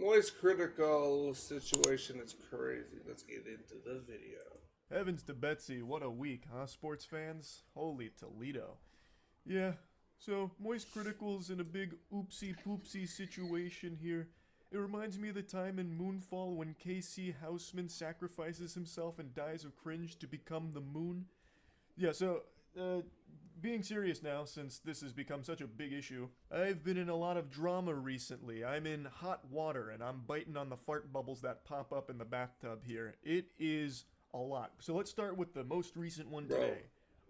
MoistCr1TiKaL situation is crazy. Let's get into the video. Heavens to Betsy, what a week, huh, sports fans? Holy Toledo. Yeah, so MoistCr1TiKaL's in a big oopsie-poopsie situation here. It reminds me of the time in Moonfall when KC Houseman sacrifices himself and dies of cringe to become the moon. Yeah, so, being serious now, since this has become such a big issue, I've been in a lot of drama recently. I'm in hot water, and I'm biting on the fart bubbles that pop up in the bathtub here. It is a lot. So let's start with the most recent one Bro. today.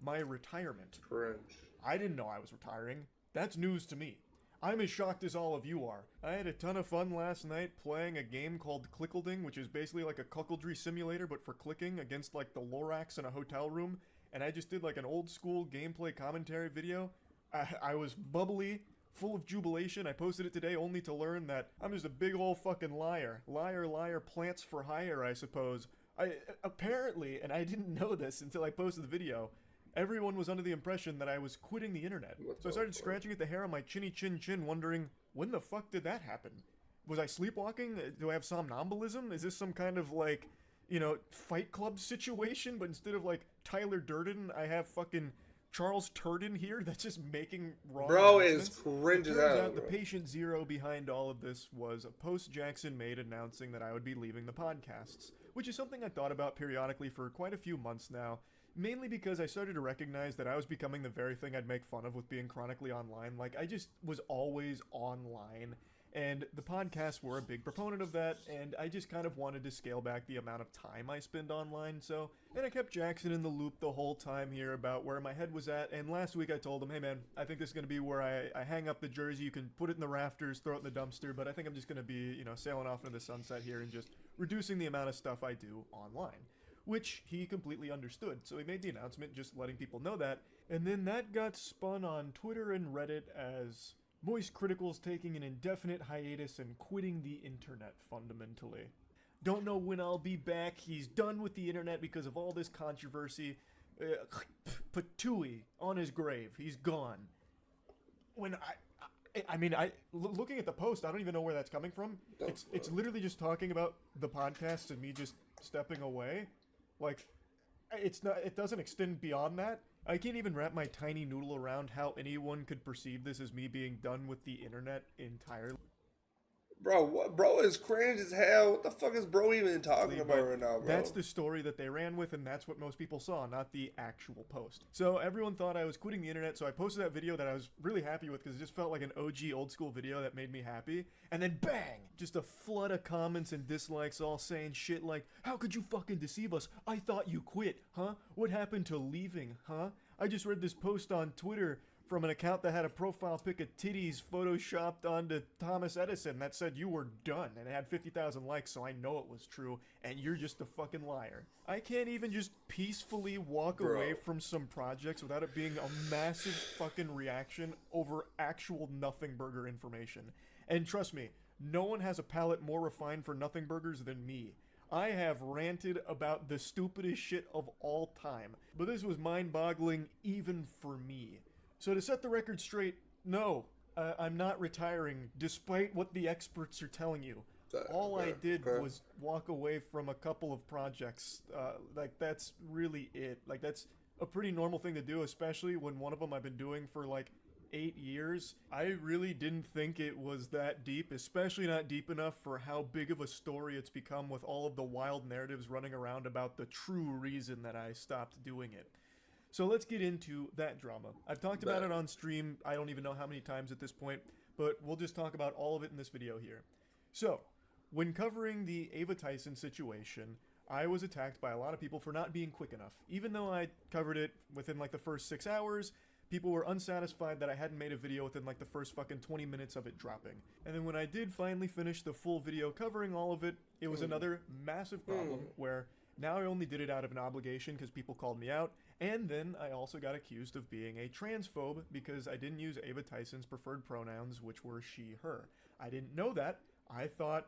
My retirement. Cringe. I didn't know I was retiring. That's news to me. I'm as shocked as all of you are. I had a ton of fun last night playing a game called Clickleding, which is basically like a cuckoldry simulator, but for clicking against like the Lorax in a hotel room. And I just did like an old school gameplay commentary video. I was bubbly, full of jubilation. I posted it today only to learn that I'm just a big old fucking liar. Liar, liar, plants for hire, I suppose. Apparently, and I didn't know this until I posted the video, everyone was under the impression that I was quitting the internet. So I started scratching at the hair on my chinny chin, wondering, when the fuck did that happen? Was I sleepwalking? Do I have somnambulism? Is this some kind of like, you know, Fight Club situation? But instead of like Tyler Durden, I have fucking Charles Turden here that's just making wrong Bro is announcements. cringe as hell. The patient zero behind all of this was a post Jackson made announcing that I would be leaving the podcasts, which is something I thought about periodically for quite a few months now, mainly because I started to recognize that I was becoming the very thing I'd make fun of with being chronically online. Like, I just was always online, and the podcasts were a big proponent of that, and I just kind of wanted to scale back the amount of time I spend online, and I kept Jackson in the loop the whole time here about where my head was at, and last week I told him, hey man, I think this is going to be where I hang up the jersey, you can put it in the rafters, throw it in the dumpster, but I think I'm just going to be, you know, sailing off into the sunset here and just reducing the amount of stuff I do online. Which he completely understood, so he made the announcement just letting people know that, and then that got spun on Twitter and Reddit as MoistCr1TiKaL's taking an indefinite hiatus and quitting the internet, fundamentally. Don't know when I'll be back, he's done with the internet because of all this controversy. Patooey, on his grave, he's gone. When looking at the post, I don't even know where that's coming from. It's literally just talking about the podcast and me just stepping away. Like, it doesn't extend beyond that. I can't even wrap my tiny noodle around how anyone could perceive this as me being done with the internet entirely. Bro, what? Bro is cringe as hell. What the fuck is bro even talking about right now, bro? That's the story that they ran with, and that's what most people saw, not the actual post. So everyone thought I was quitting the internet, so I posted that video that I was really happy with because it just felt like an OG old school video that made me happy. And then bang! Just a flood of comments and dislikes all saying shit like, how could you fucking deceive us? I thought you quit, huh? What happened to leaving, huh? I just read this post on Twitter from an account that had a profile pic of titties photoshopped onto Thomas Edison that said you were done, and it had 50,000 likes, so I know it was true, and you're just a fucking liar. I can't even just peacefully walk away from some projects without it being a massive fucking reaction over actual nothing burger information. And trust me, no one has a palate more refined for nothing burgers than me. I have ranted about the stupidest shit of all time, but this was mind-boggling even for me. So to set the record straight, no, I'm not retiring, despite what the experts are telling you. All I did was walk away from a couple of projects. Like, that's really it. Like, that's a pretty normal thing to do, especially when one of them I've been doing for, like, 8 years. I really didn't think it was that deep, especially not deep enough for how big of a story it's become with all of the wild narratives running around about the true reason that I stopped doing it. So let's get into that drama. I've talked about it on stream, I don't even know how many times at this point, but we'll just talk about all of it in this video here. So, when covering the Ava Tyson situation, I was attacked by a lot of people for not being quick enough. Even though I covered it within like the first 6 hours, people were unsatisfied that I hadn't made a video within like the first fucking 20 minutes of it dropping. And then when I did finally finish the full video covering all of it, it was another massive problem where now I only did it out of an obligation because people called me out, and then I also got accused of being a transphobe because I didn't use Ava Tyson's preferred pronouns, which were she, her. I didn't know that. I thought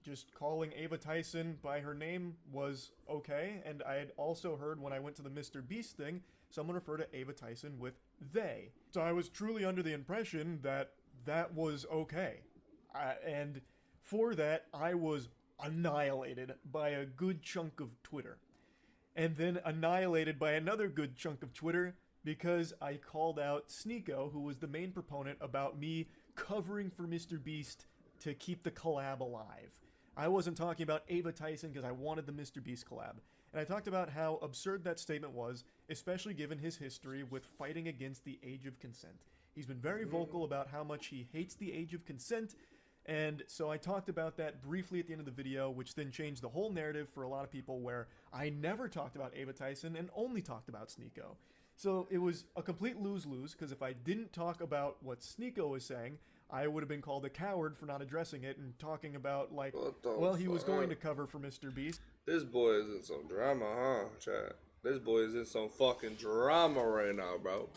just calling Ava Tyson by her name was okay, and I had also heard when I went to the Mr. Beast thing, someone referred to Ava Tyson with they. So I was truly under the impression that that was okay. And For that, I was annihilated by a good chunk of Twitter. And then annihilated by another good chunk of Twitter because I called out Sneako, who was the main proponent, about me covering for Mr. Beast to keep the collab alive. I wasn't talking about Ava Tyson because I wanted the Mr. Beast collab. And I talked about how absurd that statement was, especially given his history with fighting against the age of consent. He's been very vocal about how much he hates the age of consent, and so I talked about that briefly at the end of the video, which then changed the whole narrative for a lot of people, where I never talked about Ava Tyson and only talked about Sneako. So it was a complete lose-lose, because if I didn't talk about what Sneako was saying, I would have been called a coward for not addressing it and talking about, like, well, he was going to cover for Mr. Beast. This boy is in some drama, huh, Chad? This boy is in some fucking drama right now, bro.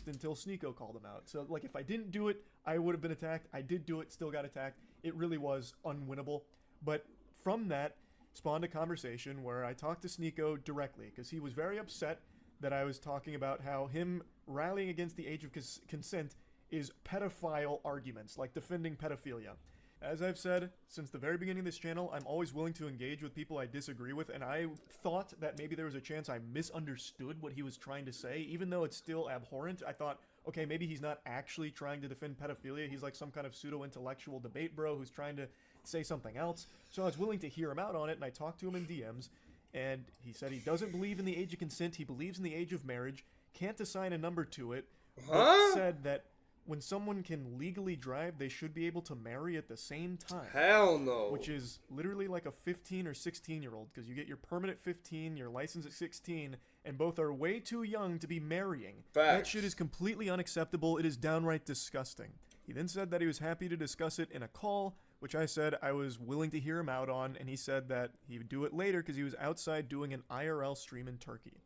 Until Sneako called him out. So, like, if I didn't do it, I would have been attacked. I did do it, still got attacked. It really was unwinnable. But from that spawned a conversation where I talked to Sneako directly, because he was very upset that I was talking about how him rallying against the age of consent is pedophile arguments, like defending pedophilia. As I've said since the very beginning of this channel, I'm always willing to engage with people I disagree with, and I thought that maybe there was a chance I misunderstood what he was trying to say, even though it's still abhorrent. I thought, okay, maybe he's not actually trying to defend pedophilia. He's like some kind of pseudo-intellectual debate bro who's trying to say something else. So I was willing to hear him out on it, and I talked to him in DMs, and he said he doesn't believe in the age of consent. He believes in the age of marriage, can't assign a number to it, but said that when someone can legally drive, they should be able to marry at the same time. Hell no. Which is literally like a 15 or 16-year-old, because you get your permit at 15, your license at 16, and both are way too young to be marrying. Facts. That shit is completely unacceptable. It is downright disgusting. He then said that he was happy to discuss it in a call, which I said I was willing to hear him out on, and he said that he would do it later because he was outside doing an IRL stream in Turkey.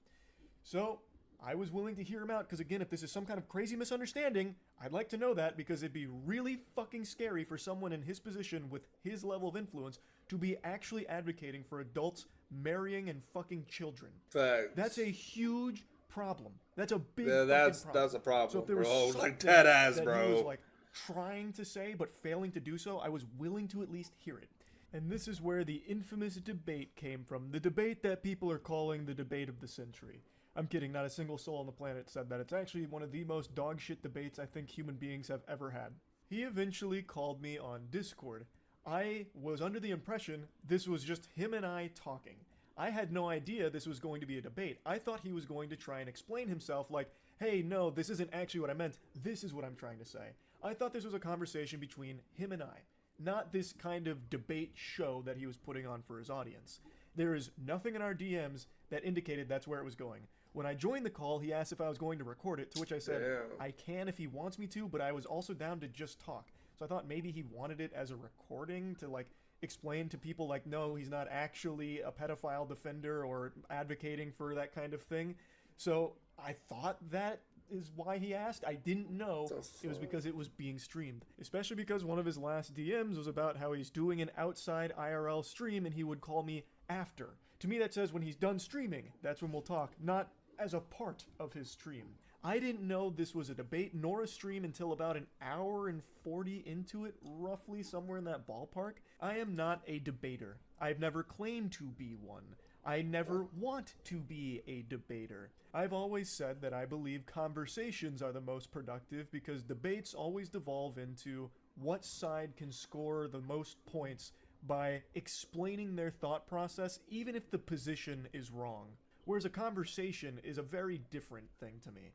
So I was willing to hear him out, because again, if this is some kind of crazy misunderstanding, I'd like to know that, because it'd be really fucking scary for someone in his position with his level of influence to be actually advocating for adults marrying and fucking children. Facts. That's a huge problem. That's a big fucking problem. That's a problem, So if there was bro. something Like dead ass, that bro. he was like trying to say but failing to do so, I was willing to at least hear it. And this is where the infamous debate came from. The debate that people are calling the debate of the century. I'm kidding, not a single soul on the planet said that. It's actually one of the most dogshit debates I think human beings have ever had. He eventually called me on Discord. I was under the impression this was just him and I talking. I had no idea this was going to be a debate. I thought he was going to try and explain himself like, hey, no, this isn't actually what I meant. This is what I'm trying to say. I thought this was a conversation between him and I, not this kind of debate show that he was putting on for his audience. There is nothing in our DMs that indicated that's where it was going. When I joined the call, he asked if I was going to record it, to which I said, I can if he wants me to, but I was also down to just talk. So I thought maybe he wanted it as a recording to, like, explain to people, like, no, he's not actually a pedophile defender or advocating for that kind of thing. So I thought that is why he asked. I didn't know it was because it was being streamed. Especially because one of his last DMs was about how he's doing an outside IRL stream and he would call me after. To me, that says when he's done streaming, that's when we'll talk, not as a part of his stream. I didn't know this was a debate nor a stream until about an hour and 40 into it, roughly somewhere in that ballpark. I am not a debater. I've never claimed to be one. I never want to be a debater. I've always said that I believe conversations are the most productive because debates always devolve into what side can score the most points by explaining their thought process, even if the position is wrong. Whereas a conversation is a very different thing to me.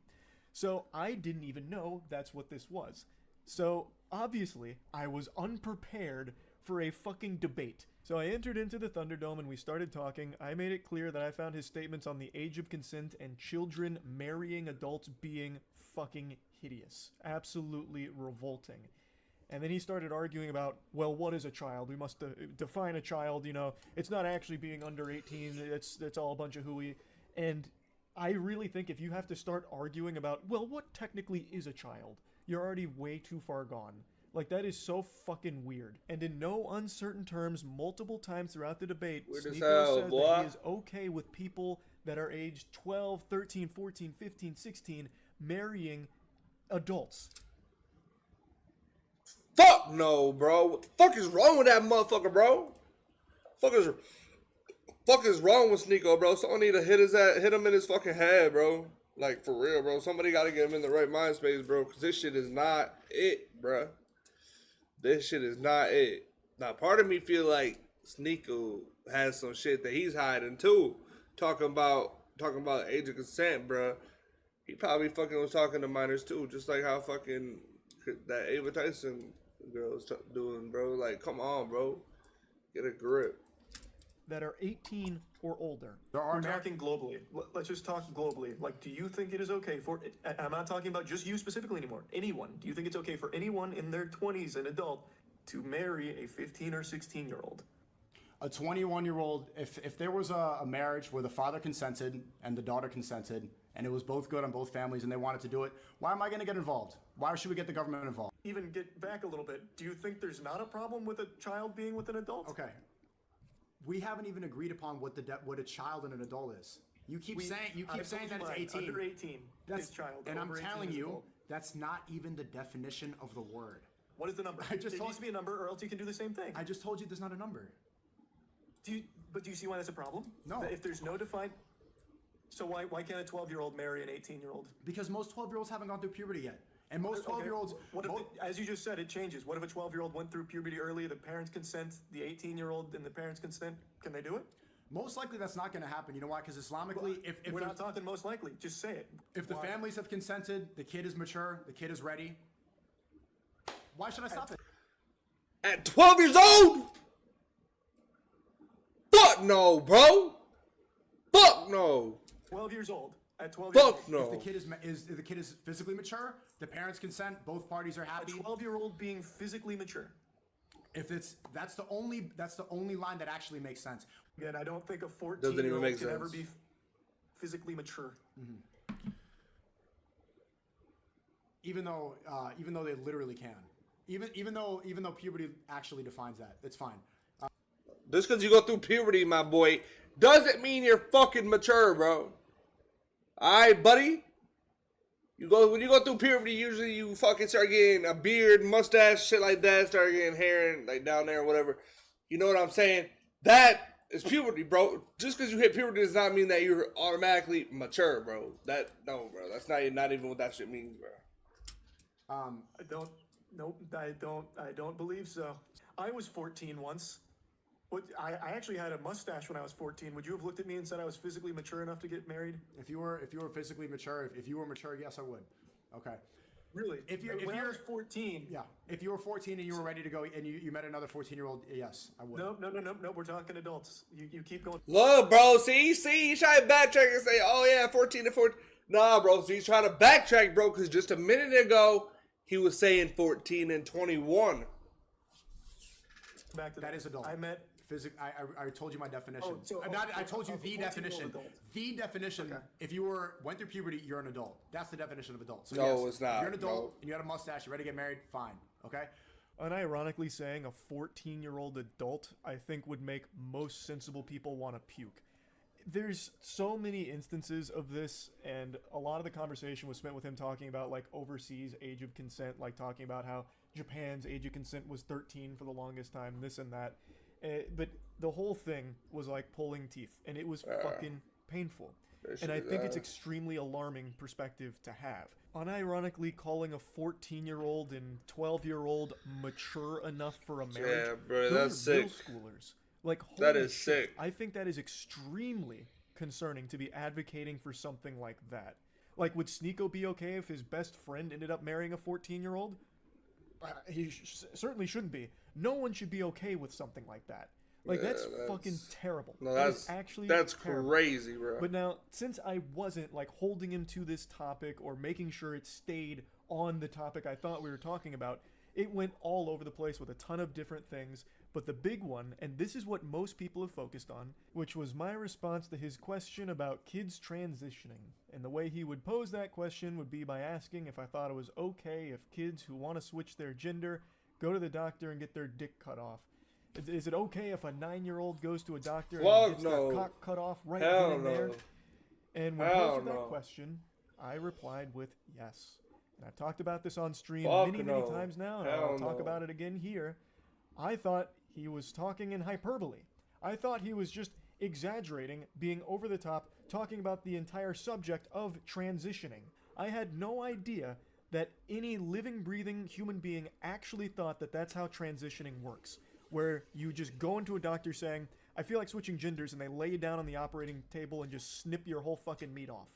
So I didn't even know that's what this was. So obviously I was unprepared for a fucking debate. So I entered into the Thunderdome and we started talking. I made it clear that I found his statements on the age of consent and children marrying adults being fucking hideous. Absolutely revolting. And then he started arguing about, well, what is a child? We must define a child, you know. It's not actually being under 18. It's all a bunch of hooey. And I really think if you have to start arguing about, well, what technically is a child? You're already way too far gone. Like, that is so fucking weird. And in no uncertain terms, multiple times throughout the debate, Sneako says that he is okay with people that are aged 12, 13, 14, 15, 16 marrying adults. Fuck! Fuck no, bro. What the fuck is wrong with that motherfucker, bro? Fuck is wrong with Sneako, bro? Someone need to hit him in his fucking head, bro. Like, for real, bro. Somebody got to get him in the right mind space, bro. Because this shit is not it, bro. This shit is not it. Now, part of me feel like Sneako has some shit that he's hiding, too. Talking about age of consent, bro. He probably fucking was talking to minors, too. Just like how fucking that Ava Tyson girl was doing, bro. Like, come on, bro. Get a grip. That are 18 or older. We're talking globally. Let's just talk globally. Like, do you think it is okay for, I'm not talking about just you specifically anymore, anyone. Do you think it's okay for anyone in their 20s, an adult, to marry a 15 or 16-year-old? A 21-year-old, if there was a marriage where the father consented and the daughter consented, and it was both good on both families and they wanted to do it, why am I going to get involved? Why should we get the government involved? Even get back a little bit. Do you think there's not a problem with a child being with an adult? Okay. We haven't even agreed upon what a child and an adult is. You keep saying that it's 18. Under 18 is child. And I'm over 18 telling is you, adult. that's not even the definition of the word. What is the number? It needs to be a number, or else you can do the same thing. I just told you there's not a number. But do you see why that's a problem? No. If there's no defined... So why can't a 12-year-old marry an 18-year-old? Because most 12-year-olds haven't gone through puberty yet. And most 12-year-olds... What if, as you just said, it changes. What if a 12-year-old went through puberty early, the parents consent, the 18-year-old and the parents consent? Can they do it? Most likely that's not going to happen. You know why? Because Islamically, if we're not talking most likely, just say it. If the families have consented, the kid is mature, the kid is ready, why should I stop it? At 12 years old? Fuck no, bro. Fuck no. 12 years old. At 12 years old. Fuck no. If the kid is physically mature, the parents consent, both parties are happy. A 12-year-old being physically mature. If that's the only line that actually makes sense. Again, I don't think a 14-year-old can ever be physically mature. Mm-hmm. Even though they literally can. Even though puberty actually defines that, it's fine. Just because you go through puberty, my boy, doesn't mean you're fucking mature, bro. Alright, buddy? When you go through puberty, usually you fucking start getting a beard, mustache, shit like that, start getting hair and like down there or whatever. You know what I'm saying? That is puberty, bro. Just because you hit puberty does not mean that you're automatically mature, bro. No, bro. That's not even what that shit means, bro. I don't believe so. I was 14 once. I actually had a mustache when I was 14. Would you have looked at me and said I was physically mature enough to get married? If you were physically mature, if you were mature, yes, I would. Okay. Really? When I was 14. Yeah. If you were 14 and you were ready to go and you met another 14-year-old, yes, I would. No. We're talking adults. You keep going. Look, bro. See, he's trying to backtrack and say, oh yeah, 14 to 14. Nah, bro. So he's trying to backtrack, bro, because just a minute ago he was saying 14 and 21. Back to that is adult. I told you my definition. I told you the definition. The definition. Okay. If you went through puberty, you're an adult. That's the definition of adult. So no, it's not. If you're an adult and you had a mustache, you're ready to get married, fine. Okay. Unironically saying a 14-year-old adult, I think, would make most sensible people want to puke. There's so many instances of this, and a lot of the conversation was spent with him talking about like overseas age of consent, like talking about how Japan's age of consent was 13 for the longest time, this and that. But the whole thing was like pulling teeth, and it was fucking painful. And I think it's extremely alarming perspective to have. Unironically calling a 14-year-old and 12-year-old mature enough for a marriage. Yeah, bro, that's sick. Middle schoolers. Like, that is shit. sick. I think that is extremely concerning to be advocating for something like that. Like, would Sneako be okay if his best friend ended up marrying a 14-year-old? He certainly shouldn't be. No one should be okay with something like that. Like, that's fucking terrible. No, that's terrible. Crazy, bro. But now, since I wasn't, like, holding him to this topic or making sure it stayed on the topic I thought we were talking about, it went all over the place with a ton of different things. But the big one, and this is what most people have focused on, which was my response to his question about kids transitioning. And the way he would pose that question would be by asking if I thought it was okay if kids who want to switch their gender go to the doctor and get their dick cut off. Is it okay if a 9-year-old goes to a doctor and gets their cock cut off right then and there? And when posed that question, I replied with yes. and I've talked about this on stream Fuck many no. times now, and Hell I'll talk no. about it again here. I thought he was talking in hyperbole. I thought he was just exaggerating, being over the top, talking about the entire subject of transitioning. I had no idea that any living, breathing human being actually thought that that's how transitioning works, where you just go into a doctor saying, I feel like switching genders, and they lay you down on the operating table and just snip your whole fucking meat off.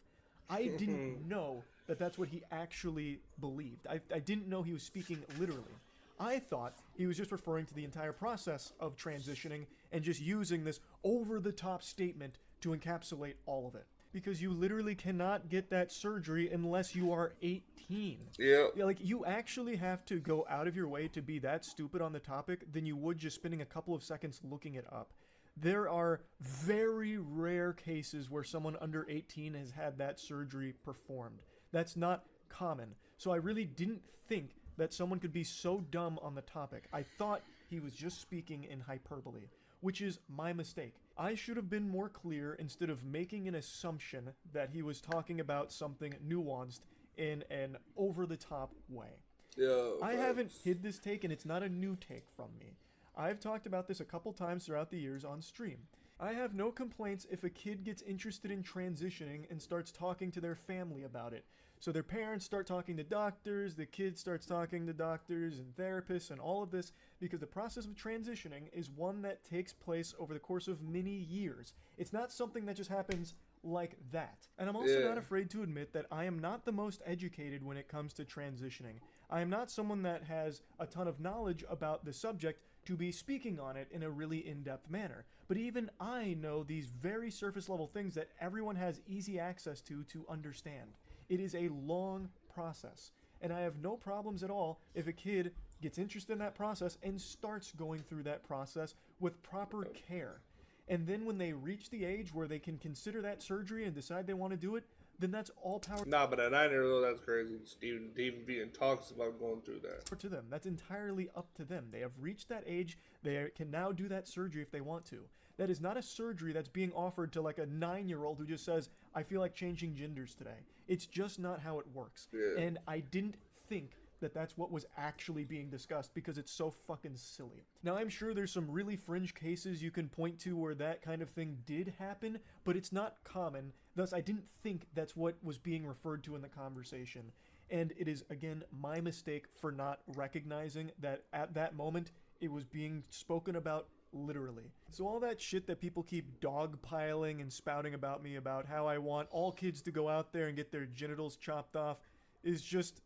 I didn't know that that's what he actually believed. I didn't know he was speaking literally. I thought he was just referring to the entire process of transitioning and just using this over-the-top statement to encapsulate all of it. Because you literally cannot get that surgery unless you are 18. Yeah. Yeah, like, you actually have to go out of your way to be that stupid on the topic than you would just spending a couple of seconds looking it up. There are very rare cases where someone under 18 has had that surgery performed. That's not common. So I really didn't think that someone could be so dumb on the topic. I thought he was just speaking in hyperbole, which is my mistake. I should have been more clear instead of making an assumption that he was talking about something nuanced in an over-the-top way. Yeah. I haven't hid this take, and it's not a new take from me. I've talked about this a couple times throughout the years on stream. I have no complaints if a kid gets interested in transitioning and starts talking to their family about it. So their parents start talking to doctors, the kid starts talking to doctors and therapists and all of this, because the process of transitioning is one that takes place over the course of many years. It's not something that just happens like that. And I'm also not afraid to admit that I am not the most educated when it comes to transitioning. I am not someone that has a ton of knowledge about the subject to be speaking on it in a really in-depth manner. But even I know these very surface level things that everyone has easy access to understand. It is a long process, and I have no problems at all if a kid gets interested in that process and starts going through that process with proper care. And then when they reach the age where they can consider that surgery and decide they want to do it, then that's all power Nah, but at 9 years old, that's crazy. Steven even being talks about going through that. to them. That's entirely up to them. They have reached that age. They can now do that surgery if they want to. That is not a surgery that's being offered to like a 9-year-old who just says, I feel like changing genders today. It's just not how it works. Yeah. And I didn't think that that's what was actually being discussed because it's so fucking silly. Now, I'm sure there's some really fringe cases you can point to where that kind of thing did happen, but it's not common. Thus, I didn't think that's what was being referred to in the conversation. And it is, again, my mistake for not recognizing that at that moment, it was being spoken about literally. So all that shit that people keep dogpiling and spouting about me about how I want all kids to go out there and get their genitals chopped off is just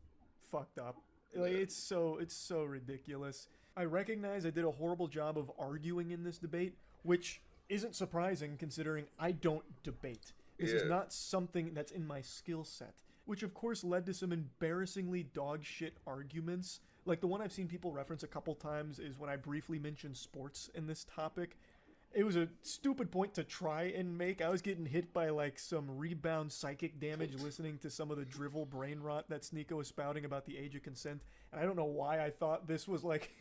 fucked up. Like, it's so ridiculous. I recognize I did a horrible job of arguing in this debate, which isn't surprising considering I don't debate. This is not something that's in my skill set, which of course led to some embarrassingly dog shit arguments. Like the one I've seen people reference a couple times is when I briefly mentioned sports in this topic. It was a stupid point to try and make. I was getting hit by like some rebound psychic damage listening to some of the drivel brain rot that Sneako was spouting about the age of consent. And I don't know why I thought this was like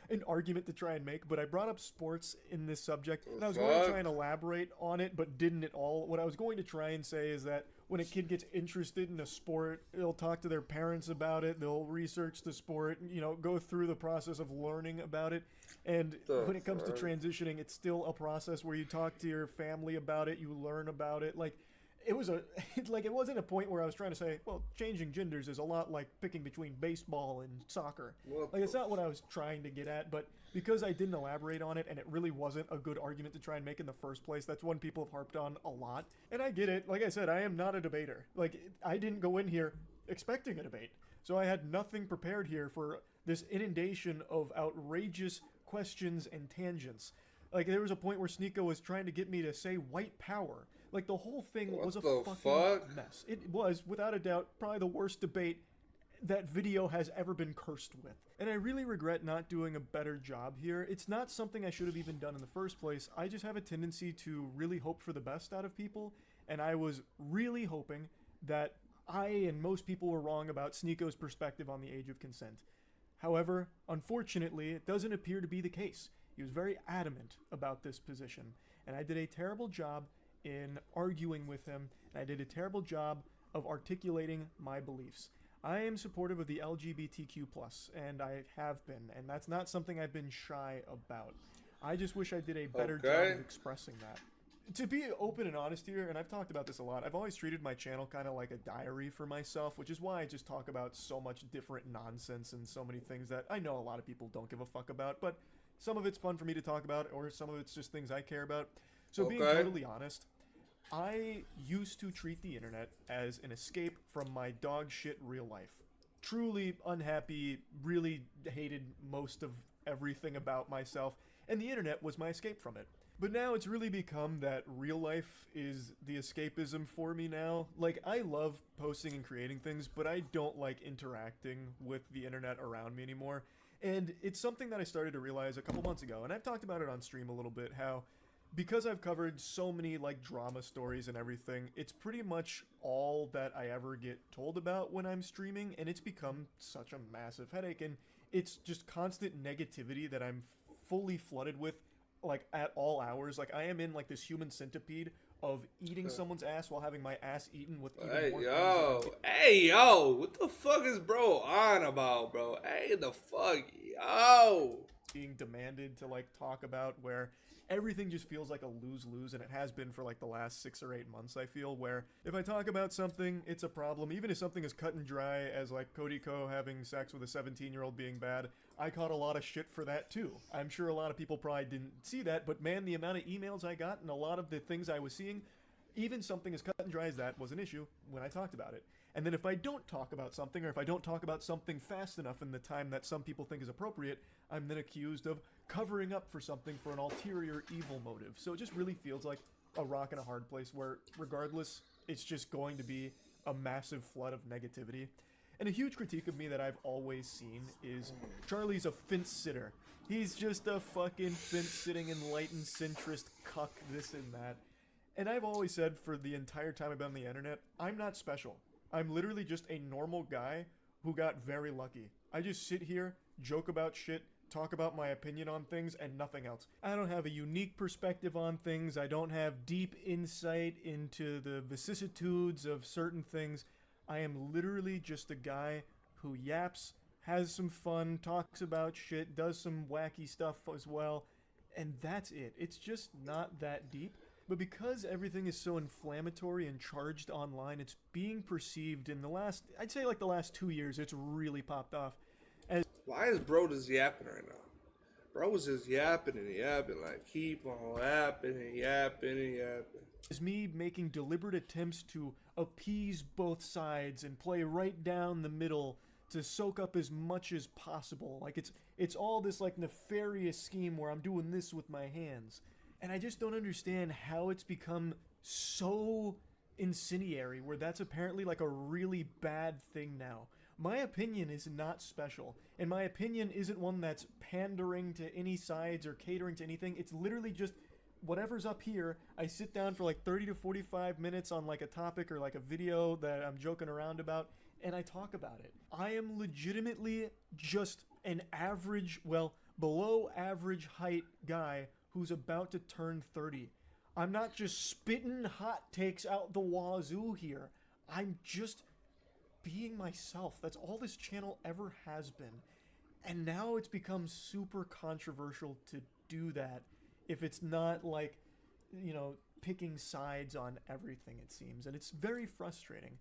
an argument to try and make, but I brought up sports in this subject, and I was going to try and elaborate on it, but didn't at all. What I was going to try and say is that when a kid gets interested in a sport, they'll talk to their parents about it, they'll research the sport, go through the process of learning about it. And when it comes to transitioning, it's still a process where you talk to your family about it, you learn about it. Like, it wasn't a point where I was trying to say, well, changing genders is a lot like picking between baseball and soccer. Like, it's not what I was trying to get at, but because I didn't elaborate on it and it really wasn't a good argument to try and make in the first place, that's one people have harped on a lot. And I get it. Like I said, I am not a debater. Like, I didn't go in here expecting a debate. So I had nothing prepared here for this inundation of outrageous questions and tangents. Like, there was a point where Sneako was trying to get me to say white power. Like, the whole thing was a fucking mess. It was, without a doubt, probably the worst debate that video has ever been cursed with. And I really regret not doing a better job here. It's not something I should have even done in the first place. I just have a tendency to really hope for the best out of people, and I was really hoping that I and most people were wrong about Sneako's perspective on the age of consent. However, unfortunately, it doesn't appear to be the case. He was very adamant about this position, and I did a terrible job in arguing with him, and I did a terrible job of articulating my beliefs. I am supportive of the LGBTQ+, and I have been, and that's not something I've been shy about. I just wish I did a better job Okay. of expressing that. To be open and honest here, and I've talked about this a lot, I've always treated my channel kind of like a diary for myself, which is why I just talk about so much different nonsense and so many things that I know a lot of people don't give a fuck about, but some of it's fun for me to talk about, or some of it's just things I care about. So being Okay. totally honest, I used to treat the internet as an escape from my dog shit real life. Truly unhappy, really hated most of everything about myself, and the internet was my escape from it. But now it's really become that real life is the escapism for me now. Like, I love posting and creating things, but I don't like interacting with the internet around me anymore. And it's something that I started to realize a couple months ago, and I've talked about it on stream a little bit, how because I've covered so many like drama stories and everything, it's pretty much all that I ever get told about when I'm streaming, and it's become such a massive headache, and it's just constant negativity that I'm fully flooded with, like at all hours. Like I am in like this human centipede of eating someone's ass while having my ass eaten with even Hey more yo, hey yo, what the fuck is bro on about, bro? Hey the fuck, yo. being demanded to like talk about, where everything just feels like a lose-lose, and it has been for like the last 6 or 8 months, I feel, where if I talk about something, it's a problem. Even if something is cut and dry, as like Cody Co having sex with a 17-year-old being bad, I caught a lot of shit for that too. I'm sure a lot of people probably didn't see that, but man, the amount of emails I got and a lot of the things I was seeing, even something as cut and dry as that was an issue when I talked about it. And then if I don't talk about something, or if I don't talk about something fast enough in the time that some people think is appropriate, I'm then accused of covering up for something for an ulterior evil motive. So it just really feels like a rock and a hard place where, regardless, it's just going to be a massive flood of negativity. And a huge critique of me that I've always seen is Charlie's a fence sitter. He's just a fucking fence-sitting enlightened centrist cuck, this and that. And I've always said for the entire time I've been on the internet, I'm not special. I'm literally just a normal guy who got very lucky. I just sit here, joke about shit, talk about my opinion on things, and nothing else. I don't have a unique perspective on things. I don't have deep insight into the vicissitudes of certain things. I am literally just a guy who yaps, has some fun, talks about shit, does some wacky stuff as well, and that's it. It's just not that deep. But because everything is so inflammatory and charged online, it's being perceived in the last, I'd say like the last 2 years, it's really popped off as Why is bro just yapping right now? Bro was just yapping and yapping, like keep on yapping and yapping and yapping. me making deliberate attempts to appease both sides and play right down the middle to soak up as much as possible. Like it's all this like nefarious scheme where I'm doing this with my hands. And I just don't understand how it's become so incendiary, where that's apparently like a really bad thing now. My opinion is not special, and my opinion isn't one that's pandering to any sides or catering to anything. It's literally just whatever's up here. I sit down for like 30 to 45 minutes on like a topic or like a video that I'm joking around about, and I talk about it. I am legitimately just an average, well, below average height guy who's about to turn 30. I'm not just spitting hot takes out the wazoo here. I'm just being myself. That's all this channel ever has been. And now it's become super controversial to do that if it's not like, you know, picking sides on everything, it seems. And it's very frustrating.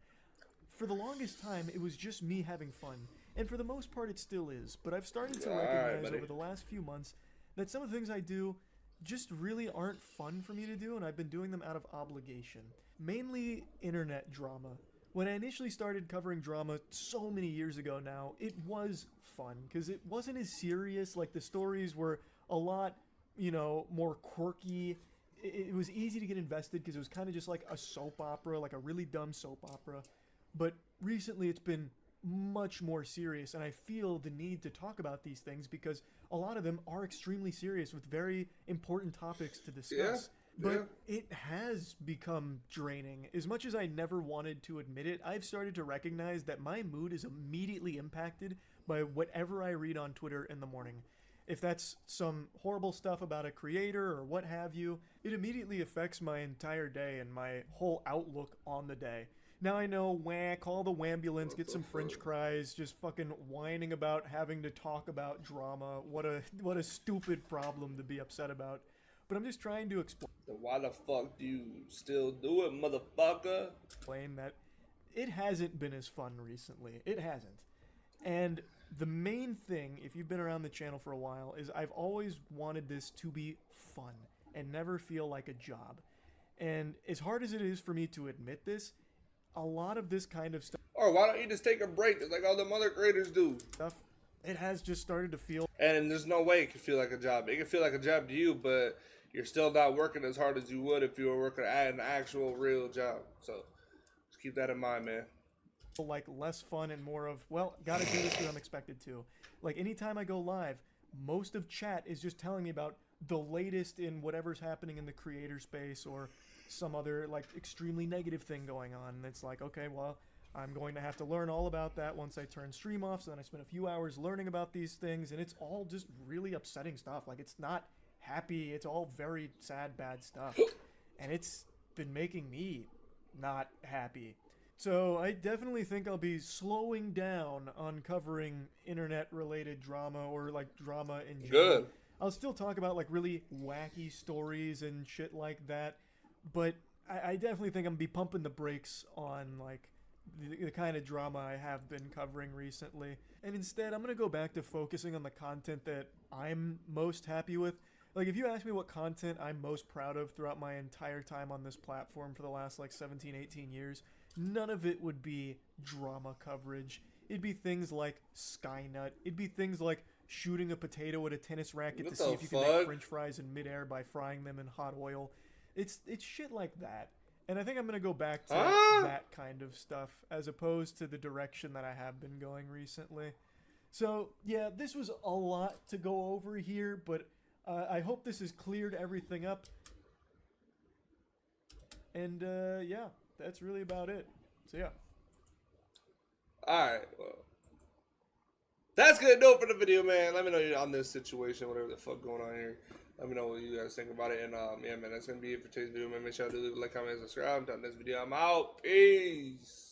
For the longest time, it was just me having fun. And for the most part, it still is. But I've started to recognize over the last few months that some of the things I do just really aren't fun for me to do, and I've been doing them out of obligation. Mainly internet drama. When I initially started covering drama so many years ago now, it was fun, because it wasn't as serious. Like, the stories were a lot, you know, more quirky. It was easy to get invested, because it was kind of just like a soap opera, like a really dumb soap opera. But recently it's been much more serious, and I feel the need to talk about these things because a lot of them are extremely serious with very important topics to discuss. But it has become draining. As much as I never wanted to admit it, I've started to recognize that my mood is immediately impacted by whatever I read on Twitter in the morning. If that's some horrible stuff about a creator or what have you, it immediately affects my entire day and my whole outlook on the day. Now I know, wah, call the wambulance, get some French fries, just fucking whining about having to talk about drama. What a stupid problem to be upset about. But I'm just trying to explain Then why the fuck do you still do it, motherfucker? that it hasn't been as fun recently. It hasn't. And the main thing, if you've been around the channel for a while, is I've always wanted this to be fun and never feel like a job. And as hard as it is for me to admit this, a lot of this kind of Or why don't you just take a break like all them other creators do? stuff, it has just started to feel And there's no way it can feel like a job. It can feel like a job to you, but you're still not working as hard as you would if you were working at an actual real job. So just keep that in mind, man. like less fun and more of, well, gotta do this because I'm expected to. Like anytime I go live, most of chat is just telling me about the latest in whatever's happening in the creator space or some other like extremely negative thing going on. And it's like, okay, well, I'm going to have to learn all about that once I turn stream off. So then I spend a few hours learning about these things, and it's all just really upsetting stuff. Like it's not happy. It's all very sad, bad stuff. And it's been making me not happy. So I definitely think I'll be slowing down on covering internet-related drama or like drama in general. Good. I'll still talk about like really wacky stories and shit like that, but I definitely think I'm gonna be pumping the brakes on like the kind of drama I have been covering recently. And instead, I'm gonna go back to focusing on the content that I'm most happy with. Like, if you ask me what content I'm most proud of throughout my entire time on this platform for the last like 17, 18 years, none of it would be drama coverage. It'd be things like Skynut. It'd be things like shooting a potato at a tennis racket What to see the if you can fuck? make French fries in midair by frying them in hot oil. It's shit like that. And I think I'm gonna go back to that kind of stuff as opposed to the direction that I have been going recently. So yeah, this was a lot to go over here, but I hope this has cleared everything up. And yeah, that's really about it. So yeah. Alright, well. That's gonna do it for the video, man. Let me know you're on this situation, whatever the fuck going on here. Let me know what you guys think about it. And yeah, man, that's gonna be it for today's video, man. Make sure to leave a like, comment, and subscribe. Until next video, I'm out. Peace.